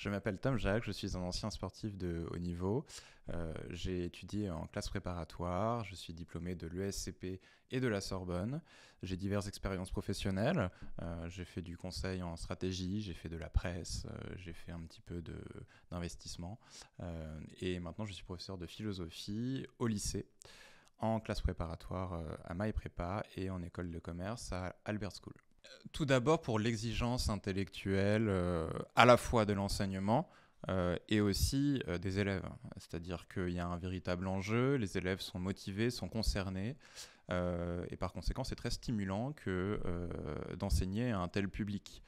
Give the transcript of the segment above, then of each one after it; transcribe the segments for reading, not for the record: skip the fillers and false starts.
Je m'appelle Tom Jacques, je suis un ancien sportif de haut niveau. J'ai étudié en classe préparatoire, je suis diplômé de l'ESCP et de la Sorbonne. J'ai diverses expériences professionnelles. J'ai fait du conseil en stratégie, j'ai fait de la presse, j'ai fait un petit peu d'investissement. Et maintenant, je suis professeur de philosophie au lycée, en classe préparatoire à MyPrépa et en école de commerce à Albert School. Tout d'abord pour l'exigence intellectuelle à la fois de l'enseignement et aussi des élèves. C'est-à-dire qu'il y a un véritable enjeu, les élèves sont motivés, sont concernés et par conséquent c'est très stimulant d'enseigner à un tel public.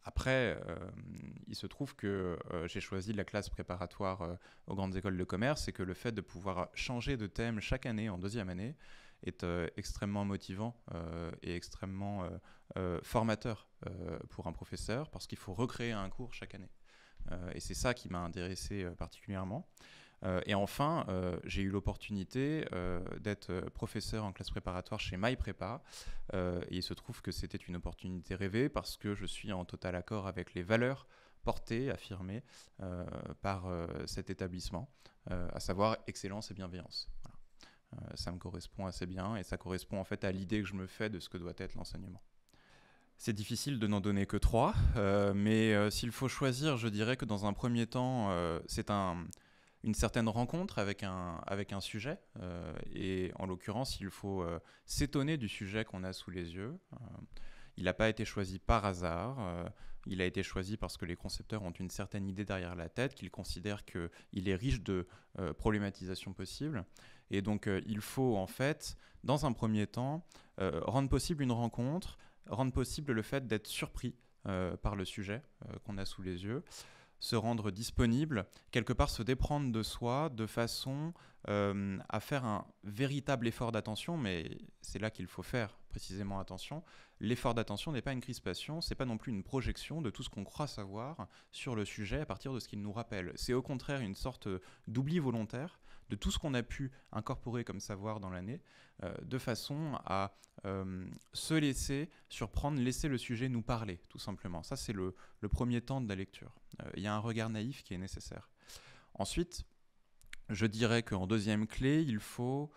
Après, il se trouve que j'ai choisi la classe préparatoire aux grandes écoles de commerce et que le fait de pouvoir changer de thème chaque année en deuxième année est extrêmement motivant et extrêmement formateur pour un professeur parce qu'il faut recréer un cours chaque année. Et c'est ça qui m'a intéressé particulièrement. Et enfin, j'ai eu l'opportunité d'être professeur en classe préparatoire chez MyPrépa. Et il se trouve que c'était une opportunité rêvée parce que je suis en total accord avec les valeurs portées, affirmées par cet établissement, à savoir excellence et bienveillance. Voilà. Ça me correspond assez bien et ça correspond en fait à l'idée que je me fais de ce que doit être l'enseignement. C'est difficile de n'en donner que 3, mais s'il faut choisir, je dirais que dans un premier temps, c'est une certaine rencontre avec un sujet, et en l'occurrence, il faut s'étonner du sujet qu'on a sous les yeux. Il n'a pas été choisi par hasard, il a été choisi parce que les concepteurs ont une certaine idée derrière la tête, qu'ils considèrent qu'il est riche de problématisations possibles. Et donc, il faut en fait, dans un premier temps, rendre possible une rencontre, rendre possible le fait d'être surpris par le sujet qu'on a sous les yeux, se rendre disponible, quelque part se déprendre de soi de façon à faire un véritable effort d'attention, mais c'est là qu'il faut faire précisément attention. L'effort d'attention n'est pas une crispation, c'est pas non plus une projection de tout ce qu'on croit savoir sur le sujet à partir de ce qu'il nous rappelle. C'est au contraire une sorte d'oubli volontaire de tout ce qu'on a pu incorporer comme savoir dans l'année, de façon à se laisser surprendre, laisser le sujet nous parler, tout simplement. Ça, c'est le premier temps de la lecture. Il y a un regard naïf qui est nécessaire. Ensuite, je dirais qu'en deuxième clé, il faut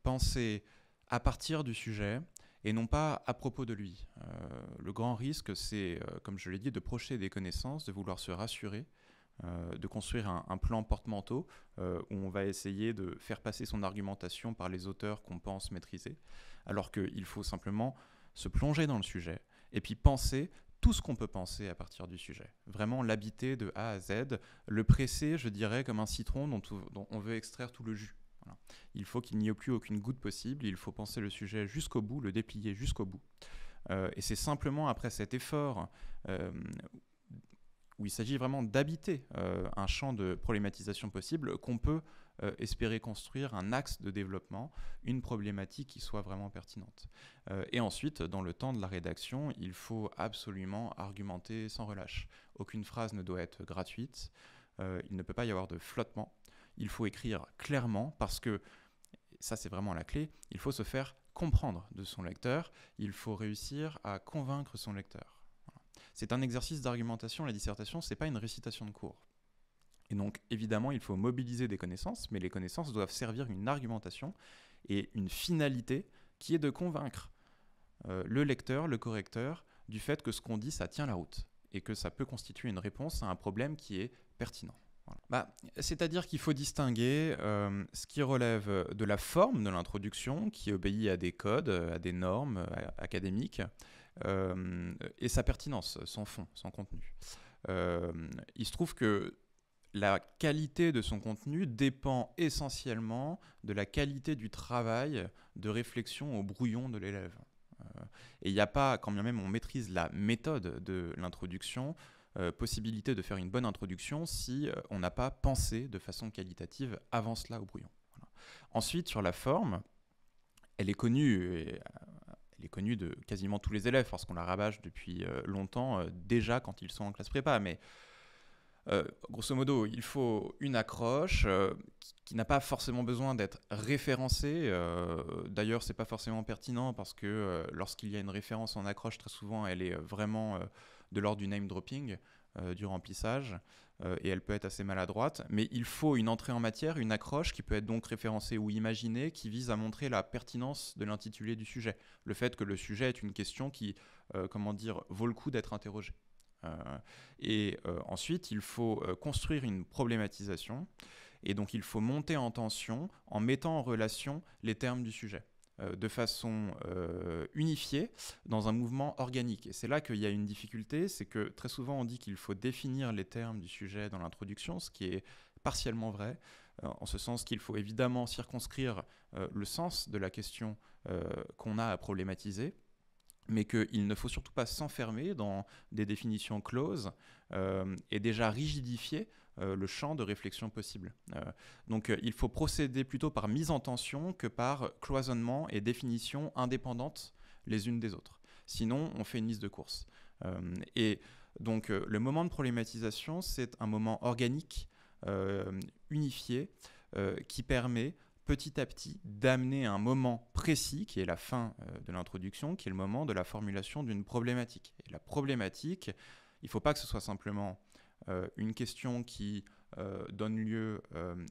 penser à partir du sujet et non pas à propos de lui. Le grand risque, c'est, comme je l'ai dit, de projeter des connaissances, de vouloir se rassurer, de construire un plan porte-manteau où on va essayer de faire passer son argumentation par les auteurs qu'on pense maîtriser, alors qu'il faut simplement se plonger dans le sujet et puis penser tout ce qu'on peut penser à partir du sujet. Vraiment l'habiter de A à Z, le presser, je dirais, comme un citron dont on veut extraire tout le jus. Voilà. Il faut qu'il n'y ait plus aucune goutte possible, il faut penser le sujet jusqu'au bout, le déplier jusqu'au bout. Et c'est simplement après cet effort où il s'agit vraiment d'habiter un champ de problématisation possible qu'on peut espérer construire un axe de développement, une problématique qui soit vraiment pertinente. Et ensuite, dans le temps de la rédaction, il faut absolument argumenter sans relâche. Aucune phrase ne doit être gratuite, il ne peut pas y avoir de flottement. Il faut écrire clairement parce que, ça c'est vraiment la clé, il faut se faire comprendre de son lecteur, il faut réussir à convaincre son lecteur. C'est un exercice d'argumentation, la dissertation, ce n'est pas une récitation de cours. Et donc, évidemment, il faut mobiliser des connaissances, mais les connaissances doivent servir une argumentation et une finalité qui est de convaincre le lecteur, le correcteur, du fait que ce qu'on dit, ça tient la route et que ça peut constituer une réponse à un problème qui est pertinent. Voilà. C'est-à-dire qu'il faut distinguer ce qui relève de la forme de l'introduction, qui obéit à des codes, à des normes académiques, et sa pertinence, son fond, son contenu. Il se trouve que la qualité de son contenu dépend essentiellement de la qualité du travail de réflexion au brouillon de l'élève. Et il n'y a pas, quand bien même on maîtrise la méthode de l'introduction, possibilité de faire une bonne introduction si on n'a pas pensé de façon qualitative avant cela au brouillon. Voilà. Ensuite, sur la forme, elle est connue de quasiment tous les élèves parce qu'on la rabâche depuis longtemps, déjà quand ils sont en classe prépa. Mais grosso modo, il faut une accroche qui n'a pas forcément besoin d'être référencée. D'ailleurs, ce n'est pas forcément pertinent parce que lorsqu'il y a une référence en accroche, très souvent, elle est vraiment de l'ordre du name dropping. du remplissage, et elle peut être assez maladroite, mais il faut une entrée en matière, une accroche qui peut être donc référencée ou imaginée, qui vise à montrer la pertinence de l'intitulé du sujet, le fait que le sujet est une question qui, vaut le coup d'être interrogée. Ensuite, il faut construire une problématisation, et donc il faut monter en tension en mettant en relation les termes du sujet de façon unifiée dans un mouvement organique. Et c'est là qu'il y a une difficulté, c'est que très souvent on dit qu'il faut définir les termes du sujet dans l'introduction, ce qui est partiellement vrai, en ce sens qu'il faut évidemment circonscrire le sens de la question qu'on a à problématiser, mais qu'il ne faut surtout pas s'enfermer dans des définitions closes et déjà rigidifier le champ de réflexion possible. Donc il faut procéder plutôt par mise en tension que par cloisonnement et définition indépendantes les unes des autres. Sinon, on fait une liste de courses. Le moment de problématisation, c'est un moment organique, unifié, qui permet petit à petit d'amener un moment précis, qui est la fin de l'introduction, qui est le moment de la formulation d'une problématique. Et la problématique, il ne faut pas que ce soit simplement une question qui donne lieu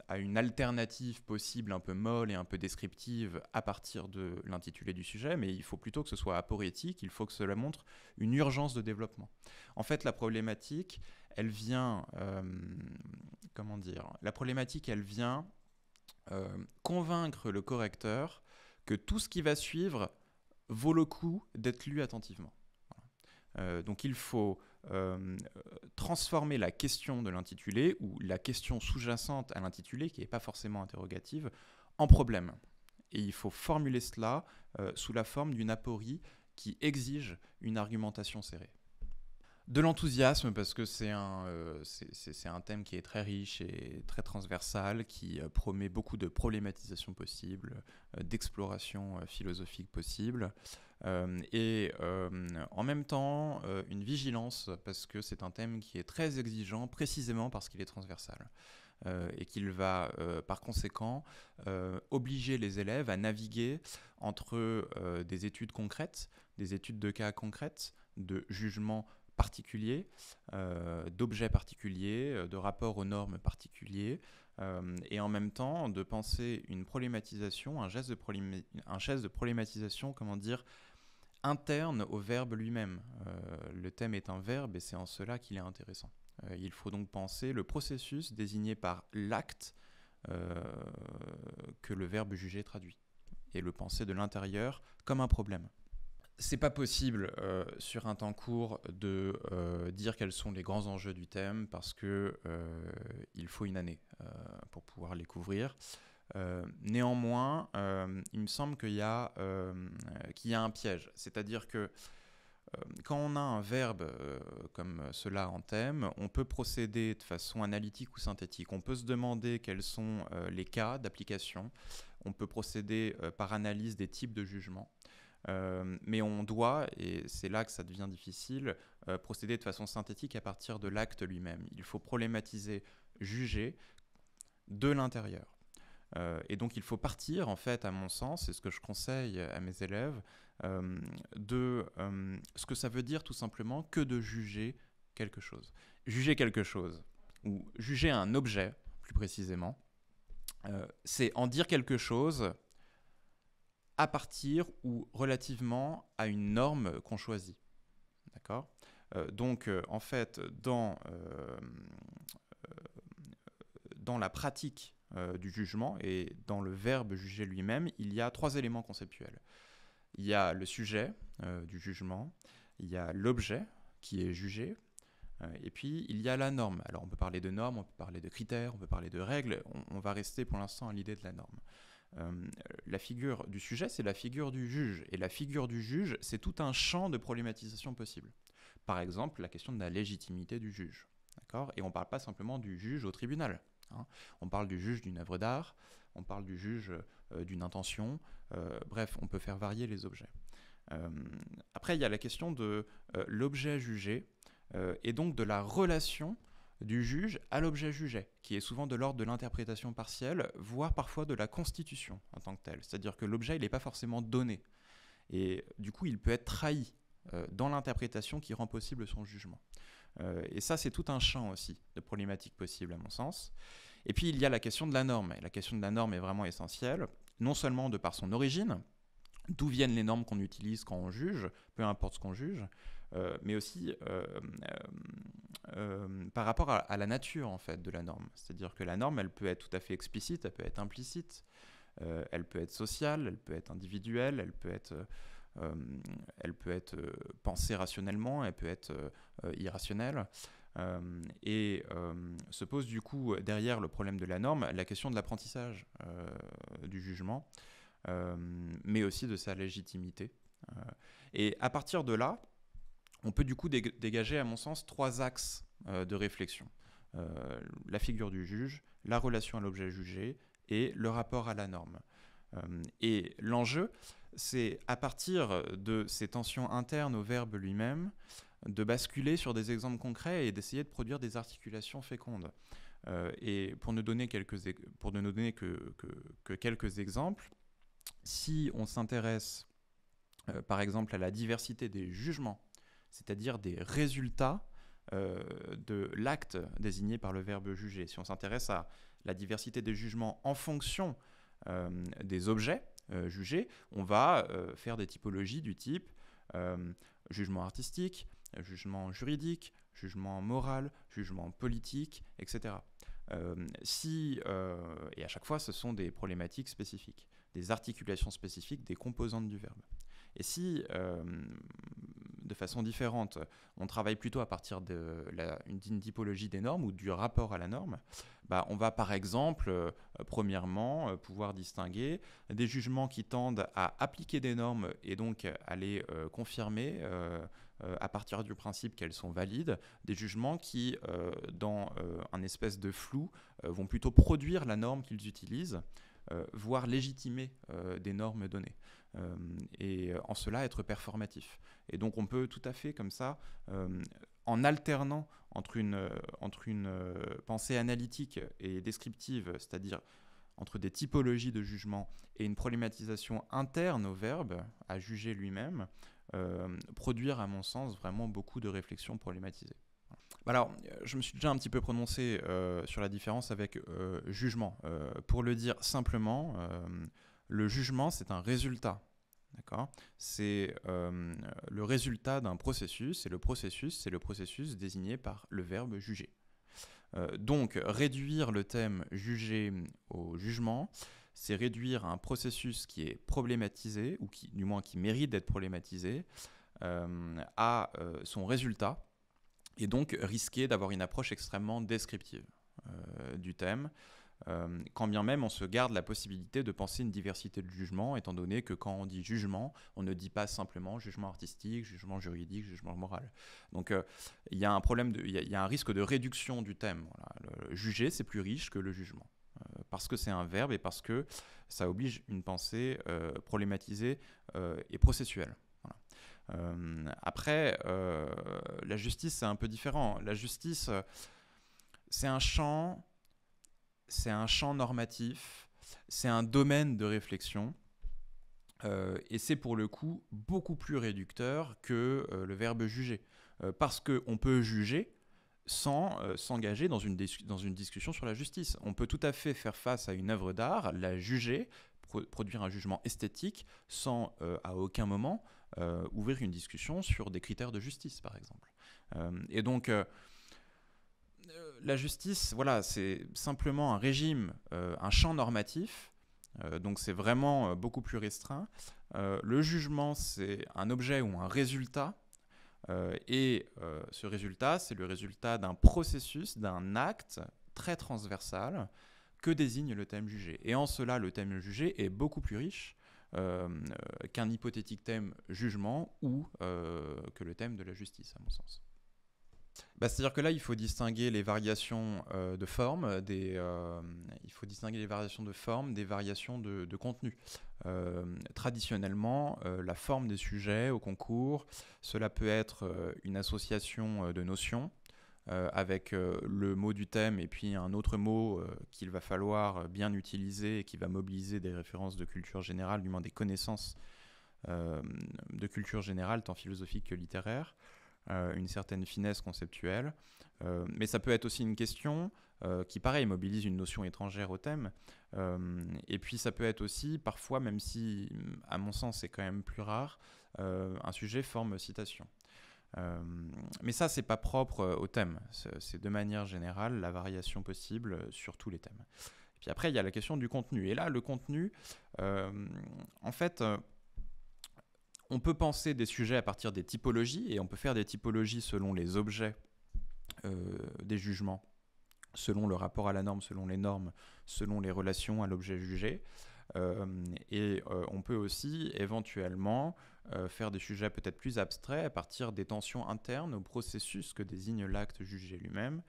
à une alternative possible un peu molle et un peu descriptive à partir de l'intitulé du sujet, mais il faut plutôt que ce soit aporétique, il faut que cela montre une urgence de développement. En fait, la problématique, elle vient... convaincre le correcteur que tout ce qui va suivre vaut le coup d'être lu attentivement. Donc il faut transformer la question de l'intitulé ou la question sous-jacente à l'intitulé, qui n'est pas forcément interrogative, en problème. Et il faut formuler cela sous la forme d'une aporie qui exige une argumentation serrée. De l'enthousiasme, parce que c'est un thème qui est très riche et très transversal, qui promet beaucoup de problématisation possible, d'exploration philosophique possible, et en même temps une vigilance, parce que c'est un thème qui est très exigeant, précisément parce qu'il est transversal. Et qu'il va par conséquent obliger les élèves à naviguer entre des études concrètes, des études de cas concrètes, de jugements particuliers, d'objets particuliers, de rapports aux normes particuliers, et en même temps de penser une problématisation, un geste de problématisation, interne au verbe lui-même. Le thème est un verbe et c'est en cela qu'il est intéressant. Il faut donc penser le processus désigné par l'acte que le verbe jugé traduit, et le penser de l'intérieur comme un problème. C'est pas possible sur un temps court de dire quels sont les grands enjeux du thème, parce que il faut une année pour pouvoir les couvrir. Néanmoins, il me semble qu'il y a un piège, c'est-à-dire que quand on a un verbe comme cela en thème, on peut procéder de façon analytique ou synthétique. On peut se demander quels sont les cas d'application. On peut procéder par analyse des types de jugements. Mais on doit, et c'est là que ça devient difficile, procéder de façon synthétique à partir de l'acte lui-même. Il faut problématiser, juger de l'intérieur. Et donc il faut partir, en fait, à mon sens, c'est ce que je conseille à mes élèves, de ce que ça veut dire tout simplement que de juger quelque chose. Juger quelque chose, ou juger un objet, plus précisément, c'est en dire quelque chose à partir ou relativement à une norme qu'on choisit. D'accord ? Donc, en fait, dans la pratique du jugement et dans le verbe juger lui-même, il y a 3 éléments conceptuels. Il y a le sujet du jugement, il y a l'objet qui est jugé, et puis il y a la norme. Alors on peut parler de normes, on peut parler de critères, on peut parler de règles, on va rester pour l'instant à l'idée de la norme. La figure du sujet, c'est la figure du juge, et la figure du juge, c'est tout un champ de problématisation possible. Par exemple, la question de la légitimité du juge. D'accord ? Et on ne parle pas simplement du juge au tribunal. On parle du juge d'une œuvre d'art, on parle du juge d'une intention, bref, on peut faire varier les objets. Après, il y a la question de l'objet jugé, et donc de la relation du juge à l'objet jugé, qui est souvent de l'ordre de l'interprétation partielle, voire parfois de la constitution en tant que telle. C'est-à-dire que l'objet, il n'est pas forcément donné. Et du coup, il peut être trahi dans l'interprétation qui rend possible son jugement. Et ça, c'est tout un champ aussi de problématiques possibles, à mon sens. Et puis, il y a la question de la norme. Et la question de la norme est vraiment essentielle, non seulement de par son origine, d'où viennent les normes qu'on utilise quand on juge, peu importe ce qu'on juge, mais aussi par rapport à la nature en fait de la norme. C'est-à-dire que la norme, elle peut être tout à fait explicite, elle peut être implicite, elle peut être sociale, elle peut être individuelle, elle peut être pensée rationnellement, elle peut être irrationnelle. Se pose du coup derrière le problème de la norme la question de l'apprentissage du jugement, mais aussi de sa légitimité. Et à partir de là, on peut du coup dégager, à mon sens, 3 axes de réflexion. La figure du juge, la relation à l'objet jugé et le rapport à la norme. Et l'enjeu, c'est à partir de ces tensions internes au verbe lui-même, de basculer sur des exemples concrets et d'essayer de produire des articulations fécondes. Et pour ne donner que quelques exemples, si on s'intéresse par exemple à la diversité des jugements, c'est-à-dire des résultats de l'acte désigné par le verbe juger, si on s'intéresse à la diversité des jugements en fonction des objets jugés, on va faire des typologies du type jugement artistique, jugement juridique, jugement moral, jugement politique, etc. Et à chaque fois, ce sont des problématiques spécifiques, des articulations spécifiques des composantes du verbe. Et si, de façon différente, on travaille plutôt à partir d'une typologie des normes ou du rapport à la norme, on va par exemple, premièrement, pouvoir distinguer des jugements qui tendent à appliquer des normes et donc à les confirmer à partir du principe qu'elles sont valides, des jugements qui, dans un espèce de flou, vont plutôt produire la norme qu'ils utilisent, voire légitimer des normes données. Et en cela être performatif. Et donc on peut tout à fait comme ça, en alternant entre une pensée analytique et descriptive, c'est-à-dire entre des typologies de jugement et une problématisation interne au verbe, à juger lui-même, produire à mon sens vraiment beaucoup de réflexions problématisées. Alors, je me suis déjà un petit peu prononcé sur la différence avec jugement. Pour le dire simplement, le jugement, c'est un résultat. D'accord ? C'est le résultat d'un processus, et le processus, c'est le processus désigné par le verbe juger. Donc, réduire le thème juger au jugement, c'est réduire un processus qui est problématisé, ou du moins qui mérite d'être problématisé, à son résultat, et donc risquer d'avoir une approche extrêmement descriptive du thème, quand bien même on se garde la possibilité de penser une diversité de jugements, étant donné que quand on dit jugement, on ne dit pas simplement jugement artistique, jugement juridique, jugement moral. Donc il y a un risque de réduction du thème. Voilà. Le juger, c'est plus riche que le jugement, parce que c'est un verbe et parce que ça oblige une pensée problématisée et processuelle. Après, la justice, c'est un peu différent. La justice, c'est un champ normatif, c'est un domaine de réflexion, et c'est pour le coup beaucoup plus réducteur que le verbe juger. Parce qu'on peut juger sans s'engager dans une discussion sur la justice. On peut tout à fait faire face à une œuvre d'art, la juger, produire un jugement esthétique, sans à aucun moment ouvrir une discussion sur des critères de justice, par exemple. Et donc, la justice, voilà, c'est simplement un régime, un champ normatif, donc c'est vraiment beaucoup plus restreint. Le jugement, c'est un objet ou un résultat, et ce résultat, c'est le résultat d'un processus, d'un acte très transversal que désigne le thème jugé. Et en cela, le thème jugé est beaucoup plus riche qu'un hypothétique thème jugement ou que le thème de la justice, à mon sens. C'est-à-dire que là, il faut distinguer les variations de forme, des variations de contenu. Traditionnellement, la forme des sujets au concours, cela peut être une association de notions avec le mot du thème et puis un autre mot qu'il va falloir bien utiliser et qui va mobiliser des références de culture générale, du moins des connaissances de culture générale, tant philosophique que littéraire. une certaine finesse conceptuelle. Mais ça peut être aussi une question qui, pareil, mobilise une notion étrangère au thème. Et puis ça peut être aussi, parfois, même si, à mon sens, c'est quand même plus rare, un sujet forme citation. Mais ça, c'est pas propre au thème. C'est de manière générale la variation possible sur tous les thèmes. Et puis après, il y a la question du contenu. Et là, le contenu, en fait, on peut penser des sujets à partir des typologies, et on peut faire des typologies selon les objets des jugements, selon le rapport à la norme, selon les normes, selon les relations à l'objet jugé. On peut aussi éventuellement faire des sujets peut-être plus abstraits à partir des tensions internes au processus que désigne l'acte jugé lui-même.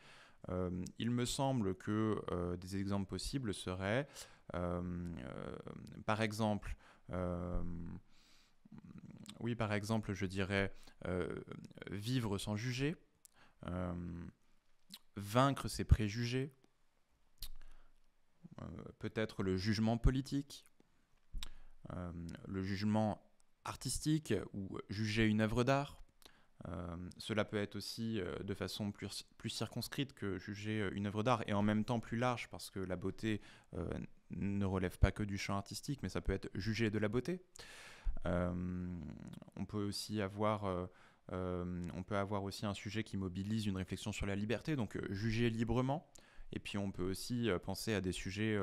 Il me semble que des exemples possibles seraient, par exemple, je dirais vivre sans juger, vaincre ses préjugés, peut-être le jugement politique, le jugement artistique ou juger une œuvre d'art. Cela peut être aussi de façon plus circonscrite que juger une œuvre d'art, et en même temps plus large, parce que la beauté ne relève pas que du champ artistique, mais ça peut être juger de la beauté. On peut aussi avoir aussi un sujet qui mobilise une réflexion sur la liberté, donc juger librement. Et puis on peut aussi penser à des sujets,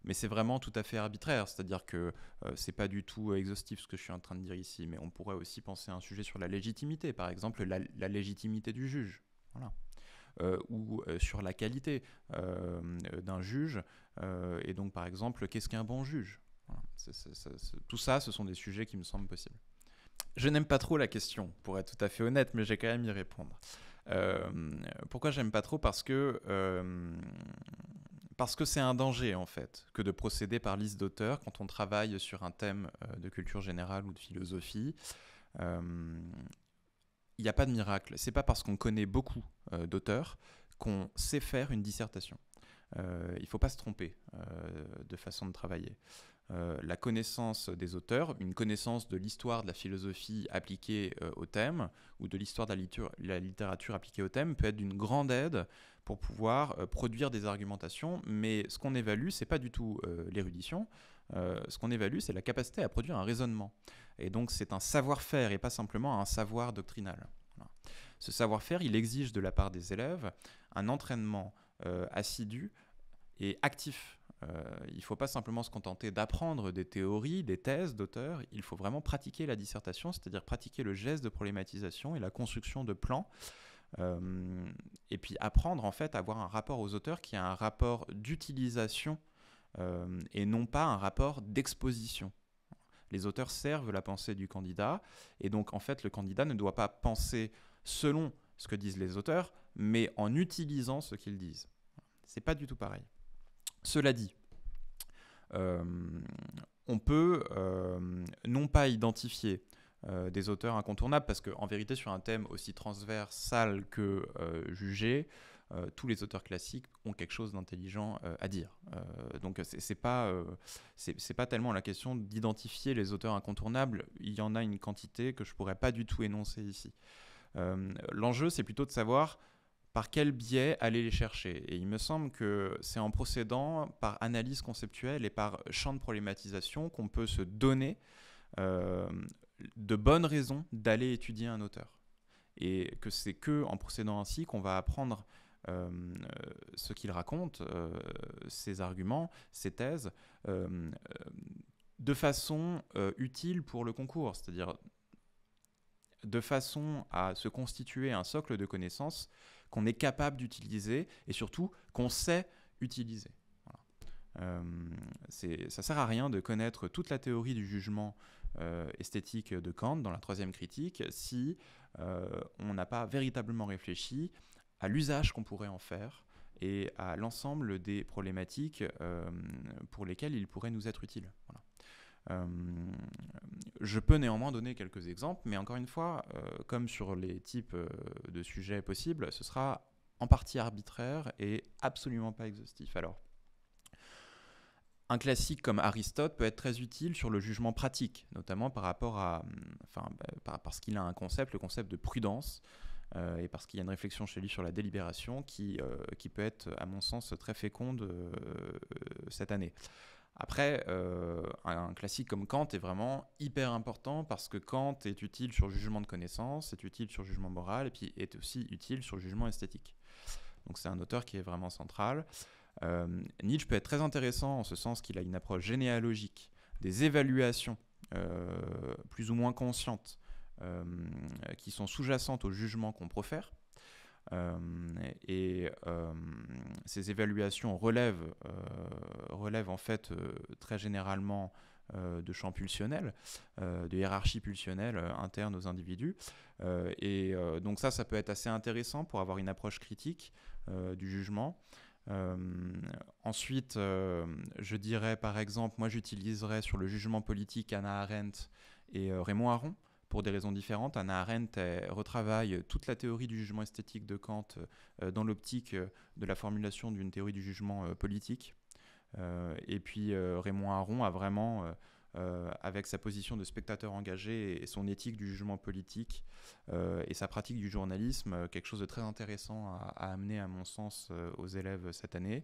mais c'est vraiment tout à fait arbitraire, c'est-à-dire que c'est pas du tout exhaustif ce que je suis en train de dire ici, mais on pourrait aussi penser à un sujet sur la légitimité, par exemple la légitimité du juge, voilà. Ou sur la qualité d'un juge, et donc par exemple, qu'est-ce qu'un bon juge, voilà. Tout ça, ce sont des sujets qui me semblent possibles. Je n'aime pas trop la question, pour être tout à fait honnête, mais j'ai quand même y répondre. Pourquoi j'aime pas trop ? Parce que c'est un danger, en fait, que de procéder par liste d'auteurs quand on travaille sur un thème de culture générale ou de philosophie. Il n'y a pas de miracle. C'est pas parce qu'on connaît beaucoup d'auteurs qu'on sait faire une dissertation. Il ne faut pas se tromper de façon de travailler. La connaissance des auteurs, une connaissance de l'histoire de la philosophie appliquée au thème, ou de l'histoire de la littérature appliquée au thème, peut être d'une grande aide pour pouvoir produire des argumentations, mais ce qu'on évalue, c'est pas du tout l'érudition, ce qu'on évalue, c'est la capacité à produire un raisonnement. Et donc c'est un savoir-faire et pas simplement un savoir doctrinal. Voilà. Ce savoir-faire, il exige de la part des élèves un entraînement assidu et actif. Il ne faut pas simplement se contenter d'apprendre des théories, des thèses d'auteurs, il faut vraiment pratiquer la dissertation, c'est-à-dire pratiquer le geste de problématisation et la construction de plans, et puis apprendre en fait à avoir un rapport aux auteurs qui a un rapport d'utilisation et non pas un rapport d'exposition. Les auteurs servent la pensée du candidat, et donc en fait le candidat ne doit pas penser selon ce que disent les auteurs, mais en utilisant ce qu'ils disent. C'est pas du tout pareil. Cela dit, on peut non pas identifier des auteurs incontournables, parce qu'en vérité, sur un thème aussi transversal que jugé, tous les auteurs classiques ont quelque chose d'intelligent à dire. Donc c'est pas tellement la question d'identifier les auteurs incontournables, il y en a une quantité que je pourrais pas du tout énoncer ici. L'enjeu, c'est plutôt de savoir par quel biais aller les chercher. Et il me semble que c'est en procédant par analyse conceptuelle et par champ de problématisation qu'on peut se donner de bonnes raisons d'aller étudier un auteur. Et que c'est qu'en procédant ainsi qu'on va apprendre ce qu'il raconte, ses arguments, ses thèses, de façon utile pour le concours, c'est-à-dire de façon à se constituer un socle de connaissances qu'on est capable d'utiliser et surtout qu'on sait utiliser. Voilà. Ça sert à rien de connaître toute la théorie du jugement esthétique de Kant dans la troisième critique si on n'a pas véritablement réfléchi à l'usage qu'on pourrait en faire et à l'ensemble des problématiques pour lesquelles il pourrait nous être utile. Voilà. Je peux néanmoins donner quelques exemples, mais encore une fois, comme sur les types de sujets possibles, ce sera en partie arbitraire et absolument pas exhaustif. Alors, un classique comme Aristote peut être très utile sur le jugement pratique, notamment par rapport à, parce qu'il a un concept, le concept de prudence, et parce qu'il y a une réflexion chez lui sur la délibération qui peut être, à mon sens, très féconde cette année. Après, un classique comme Kant est vraiment hyper important parce que Kant est utile sur le jugement de connaissance, est utile sur le jugement moral et puis est aussi utile sur le jugement esthétique. Donc c'est un auteur qui est vraiment central. Nietzsche peut être très intéressant en ce sens qu'il a une approche généalogique des évaluations plus ou moins conscientes qui sont sous-jacentes au jugement qu'on profère. Ces évaluations relèvent en fait très généralement de champs pulsionnels, de hiérarchies pulsionnelles internes aux individus. Donc ça peut être assez intéressant pour avoir une approche critique du jugement. Ensuite, je dirais par exemple, moi j'utiliserais sur le jugement politique Hannah Arendt et Raymond Aron, pour des raisons différentes. Hannah Arendt retravaille toute la théorie du jugement esthétique de Kant dans l'optique de la formulation d'une théorie du jugement politique. Et puis Raymond Aron a vraiment, avec sa position de spectateur engagé et son éthique du jugement politique et sa pratique du journalisme, quelque chose de très intéressant à amener, à mon sens, aux élèves cette année.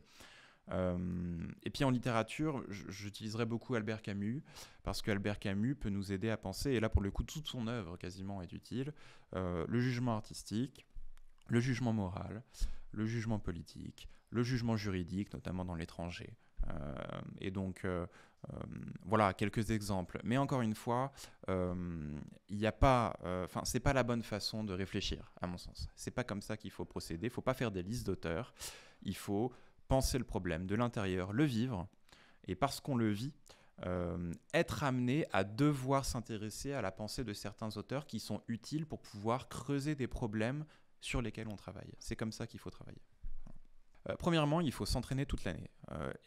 Et puis en littérature, j'utiliserai beaucoup Albert Camus, parce qu'Albert Camus peut nous aider à penser, et là pour le coup toute son œuvre quasiment est utile, le jugement artistique, le jugement moral, le jugement politique, le jugement juridique, notamment dans l'étranger. Et donc voilà quelques exemples. Mais encore une fois, il n'y a pas, c'est pas la bonne façon de réfléchir, à mon sens. C'est pas comme ça qu'il faut procéder. Il faut pas faire des listes d'auteurs. Il faut penser le problème de l'intérieur, le vivre, et parce qu'on le vit, être amené à devoir s'intéresser à la pensée de certains auteurs qui sont utiles pour pouvoir creuser des problèmes sur lesquels on travaille. C'est comme ça qu'il faut travailler. Premièrement, il faut s'entraîner toute l'année.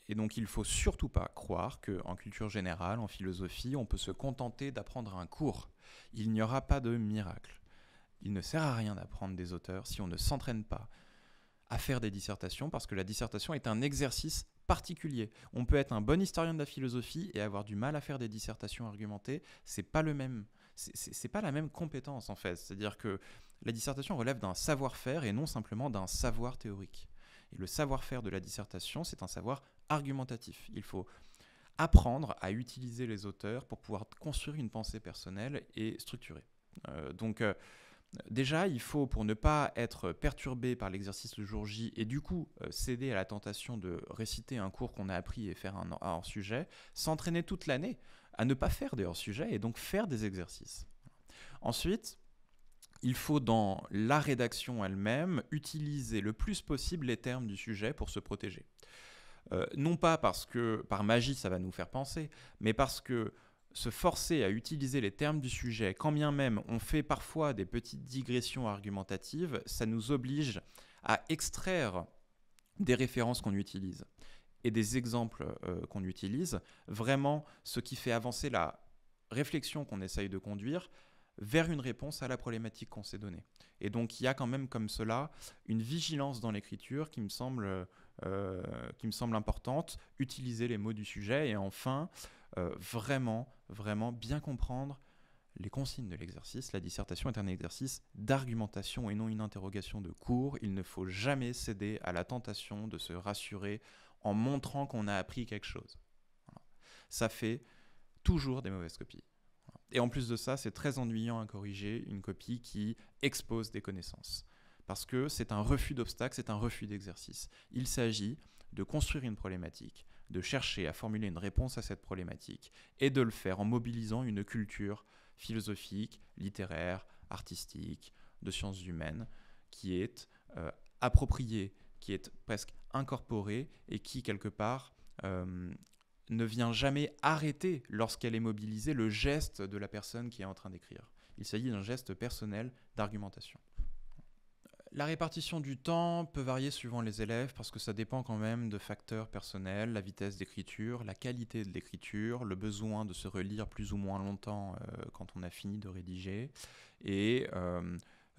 Et donc, il ne faut surtout pas croire qu'en culture générale, en philosophie, on peut se contenter d'apprendre un cours. Il n'y aura pas de miracle. Il ne sert à rien d'apprendre des auteurs si on ne s'entraîne pas à faire des dissertations, parce que la dissertation est un exercice particulier. On peut être un bon historien de la philosophie et avoir du mal à faire des dissertations argumentées. C'est pas le même. C'est pas la même compétence en fait. C'est-à-dire que la dissertation relève d'un savoir-faire et non simplement d'un savoir théorique. Et le savoir-faire de la dissertation, c'est un savoir argumentatif. Il faut apprendre à utiliser les auteurs pour pouvoir construire une pensée personnelle et structurée. Déjà, il faut, pour ne pas être perturbé par l'exercice le jour J et du coup céder à la tentation de réciter un cours qu'on a appris et faire un hors-sujet, s'entraîner toute l'année à ne pas faire des hors-sujets et donc faire des exercices. Ensuite, il faut dans la rédaction elle-même utiliser le plus possible les termes du sujet pour se protéger. Non pas parce que par magie ça va nous faire penser, mais parce que se forcer à utiliser les termes du sujet, quand bien même on fait parfois des petites digressions argumentatives, ça nous oblige à extraire des références qu'on utilise et des exemples qu'on utilise, vraiment ce qui fait avancer la réflexion qu'on essaye de conduire vers une réponse à la problématique qu'on s'est donnée. Et donc il y a quand même comme cela une vigilance dans l'écriture qui me semble importante, utiliser les mots du sujet et enfin vraiment bien comprendre les consignes de l'exercice. La dissertation est un exercice d'argumentation et non une interrogation de cours. Il ne faut jamais céder à la tentation de se rassurer en montrant qu'on a appris quelque chose. Voilà. Ça fait toujours des mauvaises copies. Voilà. Et en plus de ça, c'est très ennuyant à corriger une copie qui expose des connaissances. Parce que c'est un refus d'obstacle, c'est un refus d'exercice. Il s'agit de construire une problématique, de chercher à formuler une réponse à cette problématique et de le faire en mobilisant une culture philosophique, littéraire, artistique, de sciences humaines qui est appropriée, qui est presque incorporée et qui, quelque part, ne vient jamais arrêter, lorsqu'elle est mobilisée, le geste de la personne qui est en train d'écrire. Il s'agit d'un geste personnel d'argumentation. La répartition du temps peut varier suivant les élèves parce que ça dépend quand même de facteurs personnels, la vitesse d'écriture, la qualité de l'écriture, le besoin de se relire plus ou moins longtemps quand on a fini de rédiger et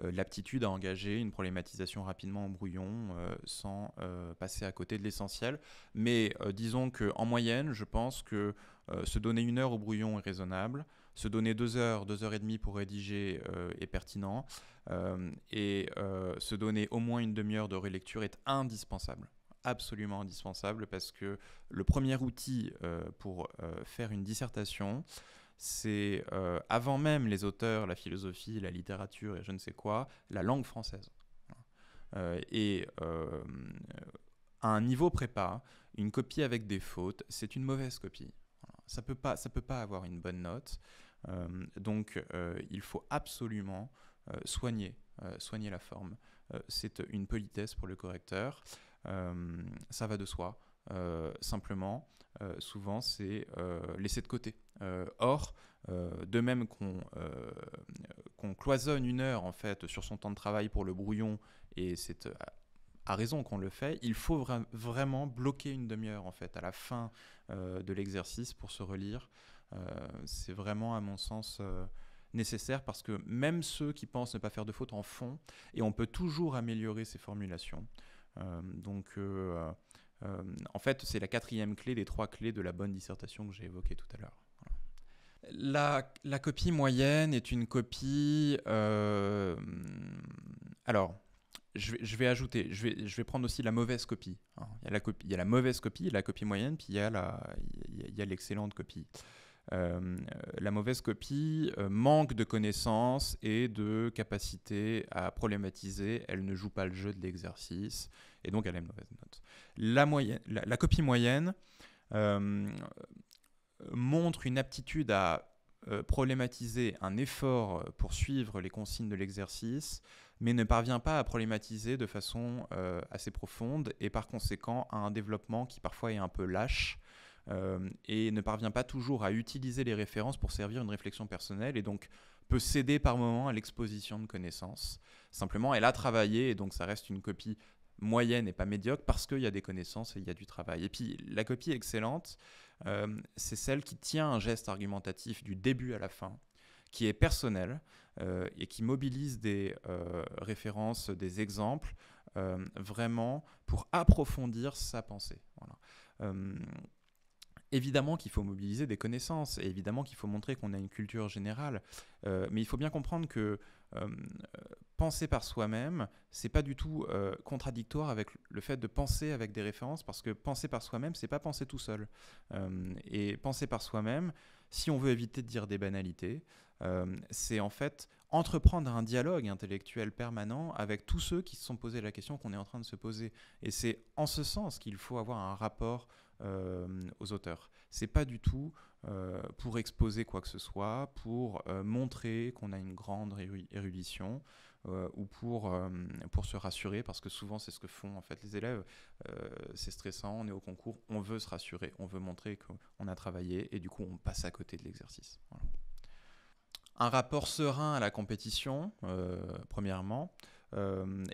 l'aptitude à engager une problématisation rapidement au brouillon sans passer à côté de l'essentiel. Mais disons qu'en moyenne, je pense que se donner 1 heure au brouillon est raisonnable. Se donner 2 heures et demie pour rédiger est pertinent. Se donner au moins une demi-heure de relecture est indispensable. Absolument indispensable, parce que le premier outil pour faire une dissertation, c'est avant même les auteurs, la philosophie, la littérature et je ne sais quoi, la langue française. À un niveau prépa, une copie avec des fautes, c'est une mauvaise copie. Ça peut pas avoir une bonne note. Il faut absolument soigner la forme. C'est une politesse pour le correcteur. Ça va de soi. Simplement, souvent, c'est laissé de côté. Or, de même qu'on cloisonne 1 heure en fait sur son temps de travail pour le brouillon, et c'est à raison qu'on le fait, il faut vraiment bloquer une demi-heure en fait à la fin de l'exercice pour se relire. C'est vraiment, à mon sens, nécessaire, parce que même ceux qui pensent ne pas faire de faute en font, et on peut toujours améliorer ses formulations. En fait, c'est la 4e clé des 3 clés de la bonne dissertation que j'ai évoquée tout à l'heure. La copie moyenne est une copie... Alors, je vais prendre aussi la mauvaise copie. Il y a la mauvaise copie, la copie moyenne, puis il y a l'excellente copie. La mauvaise copie manque de connaissances et de capacité à problématiser. Elle ne joue pas le jeu de l'exercice, et donc elle a une mauvaise note. La copie moyenne montre une aptitude à problématiser, un effort pour suivre les consignes de l'exercice, mais ne parvient pas à problématiser de façon assez profonde, et par conséquent à un développement qui parfois est un peu lâche, et ne parvient pas toujours à utiliser les références pour servir une réflexion personnelle, et donc peut céder par moments à l'exposition de connaissances. Simplement, elle a travaillé, et donc ça reste une copie moyenne et pas médiocre, parce qu'il y a des connaissances et il y a du travail. Et puis la copie excellente, c'est celle qui tient un geste argumentatif du début à la fin, qui est personnel et qui mobilise des références, des exemples, vraiment pour approfondir sa pensée. Voilà. Évidemment qu'il faut mobiliser des connaissances, et évidemment qu'il faut montrer qu'on a une culture générale, mais il faut bien comprendre que penser par soi-même, c'est pas du tout contradictoire avec le fait de penser avec des références, parce que penser par soi-même, c'est pas penser tout seul. Et penser par soi-même, si on veut éviter de dire des banalités, c'est en fait entreprendre un dialogue intellectuel permanent avec tous ceux qui se sont posé la question qu'on est en train de se poser. Et c'est en ce sens qu'il faut avoir un rapport aux auteurs. C'est pas du tout pour exposer quoi que ce soit, pour montrer qu'on a une grande érudition, ou pour se rassurer, parce que souvent c'est ce que font en fait les élèves. C'est stressant, on est au concours, on veut se rassurer, on veut montrer qu'on a travaillé, et du coup on passe à côté de l'exercice. Voilà. Un rapport serein à la compétition, premièrement.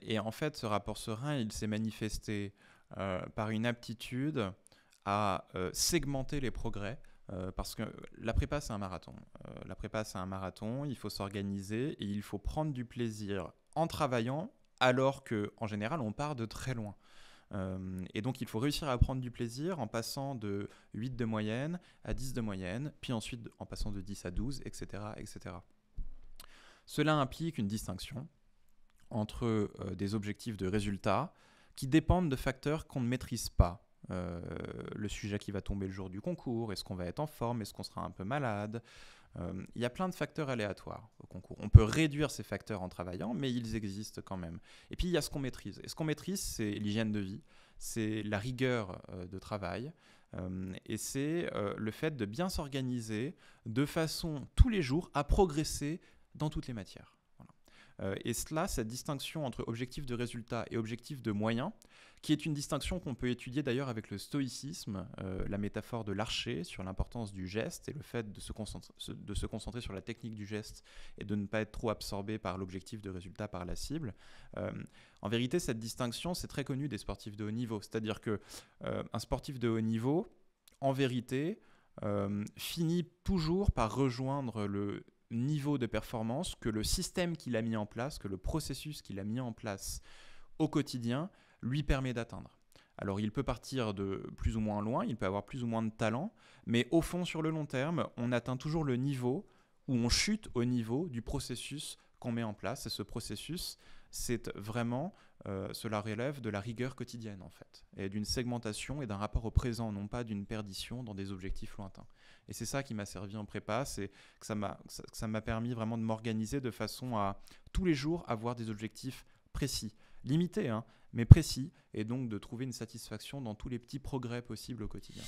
Et en fait, ce rapport serein, il s'est manifesté par une aptitude à segmenter les progrès, parce que la prépa, c'est un marathon. Il faut s'organiser et il faut prendre du plaisir en travaillant, alors qu'en général, on part de très loin. Et donc, il faut réussir à prendre du plaisir en passant de 8 de moyenne à 10 de moyenne, puis ensuite en passant de 10 à 12, etc. etc. Cela implique une distinction entre des objectifs de résultats qui dépendent de facteurs qu'on ne maîtrise pas. Le sujet qui va tomber le jour du concours, est-ce qu'on va être en forme, est-ce qu'on sera un peu malade. Il y a plein de facteurs aléatoires au concours. On peut réduire ces facteurs en travaillant, mais ils existent quand même. Et puis il y a ce qu'on maîtrise. Et ce qu'on maîtrise, c'est l'hygiène de vie, c'est la rigueur de travail, et c'est le fait de bien s'organiser de façon tous les jours à progresser dans toutes les matières. Et cela, cette distinction entre objectif de résultat et objectif de moyens, qui est une distinction qu'on peut étudier d'ailleurs avec le stoïcisme, la métaphore de l'archer sur l'importance du geste et le fait de se concentrer sur la technique du geste et de ne pas être trop absorbé par l'objectif de résultat, par la cible. En vérité, cette distinction, c'est très connu des sportifs de haut niveau. C'est-à-dire qu'un sportif de haut niveau, en vérité, finit toujours par rejoindre le niveau de performance que le système qu'il a mis en place, que le processus qu'il a mis en place au quotidien lui permet d'atteindre. Alors il peut partir de plus ou moins loin, il peut avoir plus ou moins de talent, mais au fond, sur le long terme, on atteint toujours le niveau où on chute au niveau du processus qu'on met en place. Et ce processus, c'est vraiment, cela relève de la rigueur quotidienne en fait, et d'une segmentation et d'un rapport au présent, non pas d'une perdition dans des objectifs lointains. Et c'est ça qui m'a servi en prépa, c'est que ça m'a permis vraiment de m'organiser de façon à tous les jours avoir des objectifs précis, limités, hein, mais précis, et donc de trouver une satisfaction dans tous les petits progrès possibles au quotidien.